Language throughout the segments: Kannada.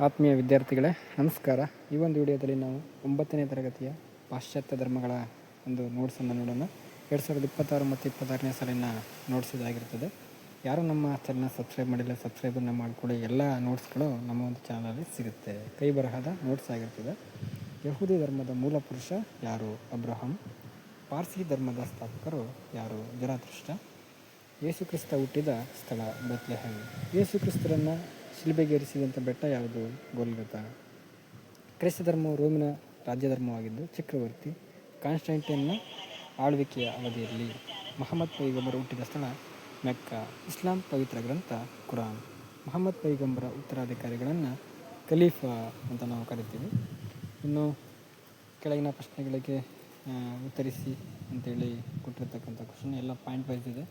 ಆತ್ಮೀಯ ವಿದ್ಯಾರ್ಥಿಗಳೇ ನಮಸ್ಕಾರ. ಈ ಒಂದು ವಿಡಿಯೋದಲ್ಲಿ ನಾವು 9ನೇ ತರಗತಿಯ ಪಾಶ್ಚಾತ್ಯ ಧರ್ಮಗಳ ಒಂದು ನೋಟ್ಸನ್ನು ನೋಡೋಣ. 2026 ಮತ್ತು 26ನೇ ಸಾಲಿನ ನೋಟ್ಸ್ ಇದಾಗಿರ್ತದೆ. ಯಾರು ನಮ್ಮ ಚಾನಲ್ನ ಸಬ್ಸ್ಕ್ರೈಬ್ ಮಾಡಿಲ್ಲ ಸಬ್ಸ್ಕ್ರೈಬನ್ನು ಮಾಡಿಕೊಳ್ಳಿ. ಎಲ್ಲ ನೋಟ್ಸ್ಗಳು ನಮ್ಮ ಒಂದು ಚಾನಲಲ್ಲಿ ಸಿಗುತ್ತೆ. ಕೈ ಬರಹದ ನೋಟ್ಸ್ ಆಗಿರ್ತದೆ. ಯಹೂದಿ ಧರ್ಮದ ಮೂಲ ಪುರುಷ ಯಾರು? ಅಬ್ರಹಾಂ. ಪಾರ್ಸಿ ಧರ್ಮದ ಸ್ಥಾಪಕರು ಯಾರು? ಜರಾತುಷ್ಟ್ರ. ಯೇಸುಕ್ರಿಸ್ತ ಹುಟ್ಟಿದ ಸ್ಥಳ ಬೆತ್ಲೆಹೆಮ್. ಯೇಸುಕ್ರಿಸ್ತರನ್ನು ಶಿಲುಬೆಗೇರಿಸಿದಂಥ ಬೆಟ್ಟ ಯಾವುದು? ಗೋಲ್ಗೊಥಾ. ಕ್ರೈಸ್ತ ಧರ್ಮವು ರೋಮಿನ ರಾಜ್ಯ ಧರ್ಮವಾಗಿದ್ದು ಚಕ್ರವರ್ತಿ ಕಾನ್ಸ್ಟಂಟೈನ್ನ ಆಳ್ವಿಕೆಯ ಅವಧಿಯಲ್ಲಿ. ಮಹಮ್ಮದ್ ಪೈಗಂಬರ್ ಹುಟ್ಟಿದ ಸ್ಥಳ ಮೆಕ್ಕಾ. ಇಸ್ಲಾಂ ಪವಿತ್ರ ಗ್ರಂಥ ಕುರಾನ್. ಮಹಮ್ಮದ್ ಪೈಗಂಬರ ಉತ್ತರಾಧಿಕಾರಿಗಳನ್ನು ಖಲೀಫಾ ಅಂತ ನಾವು ಕರಿತೀವಿ. ಇನ್ನು ಕೆಳಗಿನ ಪ್ರಶ್ನೆಗಳಿಗೆ ಉತ್ತರಿಸಿ ಅಂತೇಳಿ ಕೊಟ್ಟಿರ್ತಕ್ಕಂಥ ಕ್ವಶನ್ ಎಲ್ಲ ಪಾಯಿಂಟ್ ವೈಸ್ ಇದೆ.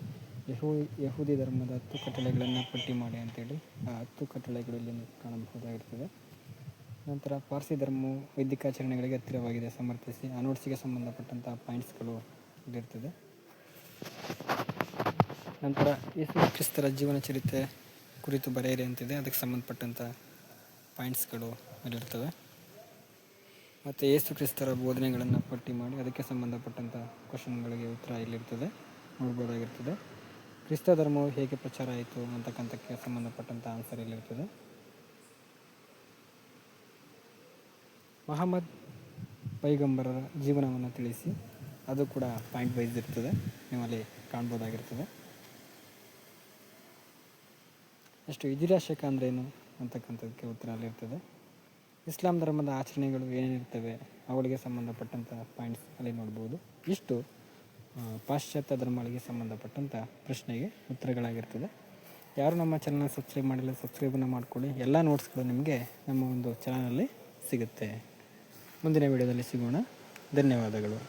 ಯಹೂದಿ ಧರ್ಮದ 10 ಕಟ್ಟಳೆಗಳನ್ನು ಪಟ್ಟಿ ಮಾಡಿ ಅಂತೇಳಿ ಆ 10 ಕಟ್ಟಳೆಗಳು ಇಲ್ಲಿ ಕಾಣಬಹುದಾಗಿರ್ತದೆ. ನಂತರ ಪಾರ್ಸಿ ಧರ್ಮವು ವೈದಿಕಾಚರಣೆಗಳಿಗೆ ಹತ್ತಿರವಾಗಿದೆ ಸಮರ್ಥಿಸಿ. ಆ ನೋಟ್ಸಿಗೆ ಸಂಬಂಧಪಟ್ಟಂಥ ಪಾಯಿಂಟ್ಸ್ಗಳು ಇಲ್ಲಿರ್ತದೆ. ನಂತರ ಯೇಸು ಕ್ರಿಸ್ತರ ಜೀವನ ಚರಿತ್ರೆ ಕುರಿತು ಬರೆಯಿರಿ ಅಂತಿದೆ. ಅದಕ್ಕೆ ಸಂಬಂಧಪಟ್ಟಂಥ ಪಾಯಿಂಟ್ಸ್ಗಳು ಇಲ್ಲಿರ್ತವೆ. ಮತ್ತು ಯೇಸು ಕ್ರಿಸ್ತರ ಬೋಧನೆಗಳನ್ನು ಪಟ್ಟಿ ಮಾಡಿ ಅದಕ್ಕೆ ಸಂಬಂಧಪಟ್ಟಂಥ ಕ್ವಶನ್ಗಳಿಗೆ ಉತ್ತರ ಇಲ್ಲಿರ್ತದೆ, ನೋಡ್ಬೋದಾಗಿರ್ತದೆ. ಕ್ರಿಸ್ತ ಧರ್ಮವು ಹೇಗೆ ಪ್ರಚಾರ ಆಯಿತು ಅಂತಕ್ಕಂಥಕ್ಕೆ ಸಂಬಂಧಪಟ್ಟಂಥ ಆನ್ಸರ್ ಇಲ್ಲಿರ್ತದೆ. ಮಹಮ್ಮದ್ ಪೈಗಂಬರರ ಜೀವನವನ್ನು ತಿಳಿಸಿ, ಅದು ಕೂಡ ಪಾಯಿಂಟ್ ವೈಸ್ ಇರ್ತದೆ, ನೀವಲ್ಲಿ ಕಾಣ್ಬೋದಾಗಿರ್ತದೆ. ನೆಕ್ಸ್ಟ್ ಹಿಜ್ರಾ ಶಕ ಅಂದ್ರೇನು ಅಂತಕ್ಕಂಥದ್ದಕ್ಕೆ ಉತ್ತರ ಅಲ್ಲಿರ್ತದೆ. ಇಸ್ಲಾಂ ಧರ್ಮದ ಆಚರಣೆಗಳು ಏನೇನಿರ್ತವೆ ಅವುಗಳಿಗೆ ಸಂಬಂಧಪಟ್ಟಂಥ ಪಾಯಿಂಟ್ಸ್ ಅಲ್ಲಿ ನೋಡ್ಬೋದು. ಇಷ್ಟು ಪಾಶ್ಚಾತ್ಯ ಧರ್ಮಗಳಿಗೆ ಸಂಬಂಧಪಟ್ಟಂಥ ಪ್ರಶ್ನೆಗೆ ಉತ್ತರಗಳಾಗಿರ್ತದೆ. ಯಾರು ನಮ್ಮ ಚಾನಲ್ನ ಸಬ್ಸ್ಕ್ರೈಬ್ ಮಾಡಿಲ್ಲ ಸಬ್ಸ್ಕ್ರೈಬನ್ನು ಮಾಡಿಕೊಳ್ಳಿ. ಎಲ್ಲ ನೋಟ್ಸ್ಗಳು ನಿಮಗೆ ನಮ್ಮ ಒಂದು ಚಾನಲಲ್ಲಿ ಸಿಗುತ್ತೆ. ಮುಂದಿನ ವಿಡಿಯೋದಲ್ಲಿ ಸಿಗೋಣ. ಧನ್ಯವಾದಗಳು.